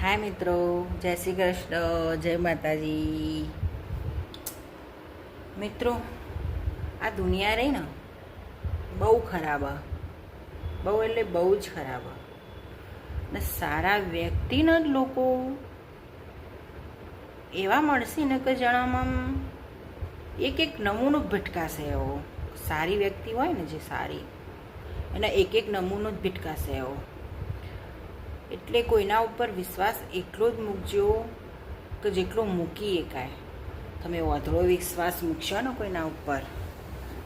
હાય મિત્રો, જય શ્રી કૃષ્ણ, જય માતાજી. મિત્રો, આ દુનિયા રહી ને બહુ ખરાબ, બહુ એટલે બહુ જ ખરાબ. ને સારા વ્યક્તિના જ લોકો એવા મળશે ને કે જણામાં એક એક નમૂનો ભટકાશે. એવો સારી વ્યક્તિ હોય ને, જે સારી, એના એક એક નમૂનો જ ભટકાશે એવો. એટલે કોઈના ઉપર વિશ્વાસ એટલો જ મૂકજો કે જેટલો મૂકી એકાય. તમે વધળો વિશ્વાસ મૂકશો ને કોઈના ઉપર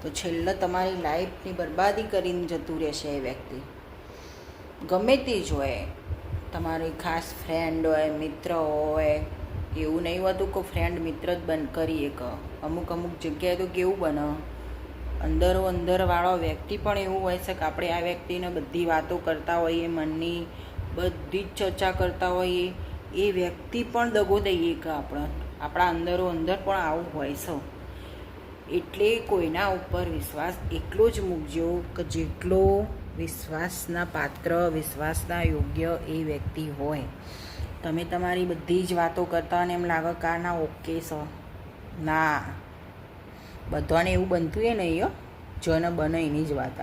તો છેલ્લે તમારી લાઈફની બરબાદી કરીને જતું રહેશે એ વ્યક્તિ. ગમે તે જ હોય, તમારી ખાસ ફ્રેન્ડ હોય, મિત્ર હોય. એવું નહીં હોતું કે ફ્રેન્ડ મિત્ર જ કરીએ કે અમુક જગ્યાએ તો કેવું બને, અંદરવાળો વ્યક્તિ પણ એવું હોય છે કે આપણે આ વ્યક્તિને બધી વાતો કરતા હોઈએ, મનની બધી જ ચર્ચા કરતા હોઈએ, એ વ્યક્તિ પણ દગો દઈએ કે આપણા અંદર પણ આવું હોય છે. એટલે કોઈના ઉપર વિશ્વાસ એટલો જ મૂકજો કે જેટલો વિશ્વાસના પાત્ર, વિશ્વાસના યોગ્ય એ વ્યક્તિ હોય. તમે તમારી બધી જ વાતો કરતા અને એમ લાગે કે ના ઓકે છે, ના, બધાને એવું બનતું એ નહીં હો, જોને બને એની જ વાત.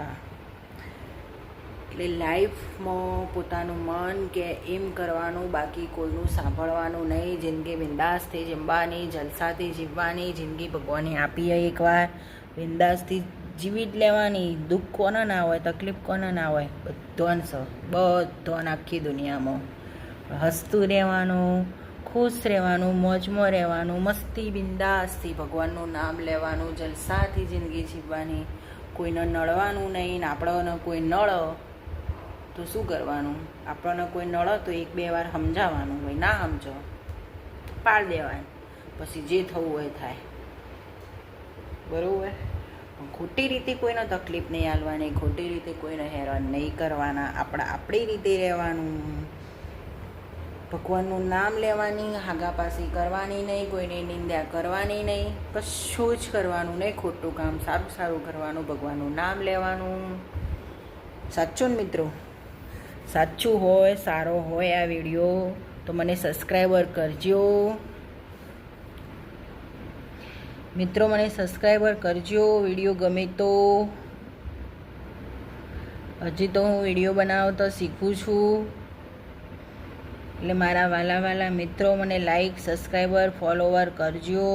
એટલે લાઈફમાં પોતાનું મન કે એમ કરવાનું, બાકી કોઈનું સાંભળવાનું નહીં. જિંદગી બિંદાસથી જીવવાની, જલસાથી જીવવાની. જિંદગી ભગવાને આપી એકવાર, બિંદાસથી જીવી જ લેવાની. દુઃખ કોને ના હોય, તકલીફ કોને ના હોય, બધાને છે, બધાને આખી દુનિયામાં. હસતું રહેવાનું, ખુશ રહેવાનું, મોજમાં રહેવાનું, મસ્તી બિંદાસથી ભગવાનનું નામ લેવાનું, જલસાથી જિંદગી જીવવાની. કોઈને નળવાનું નહીં. ને આપણને કોઈ નળ તો શું કરવાનું? આપણને કોઈ નળ તો એક બે વાર સમજાવવાનું હોય, ના સમજો પાડ દેવાનું, પછી જે થવું હોય થાય. બરાબર? ખોટી રીતે કોઈને તકલીફ નહીં આલવાની, ખોટી રીતે કોઈને હેરાન નહીં કરવાના. આપણી રીતે રહેવાનું. ભગવાનનું નામ લેવાની, હાગાપાસી કરવાની નહીં, કોઈની નિંદા કરવાની નહીં, કશું જ કરવાનું નહીં. ખોટું કામ સારું કરવાનું, ભગવાનનું નામ લેવાનું. સાચું ને મિત્રો? સાચું હોય, સારો હોય આ વિડીયો તો મને સબસ્ક્રાઈબર કરજો મિત્રો. મને સબસ્ક્રાઈબર કરજો વિડીયો ગમે તો. હજી તો હું વિડીયો બનાવતો શીખું છું, એટલે મારા વાલા મિત્રો મને લાઈક, સબસ્ક્રાઈબર, ફોલોવર કરજો.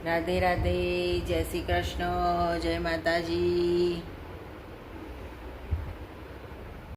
રાધે રાધે, જય શ્રી કૃષ્ણ, જય માતાજી.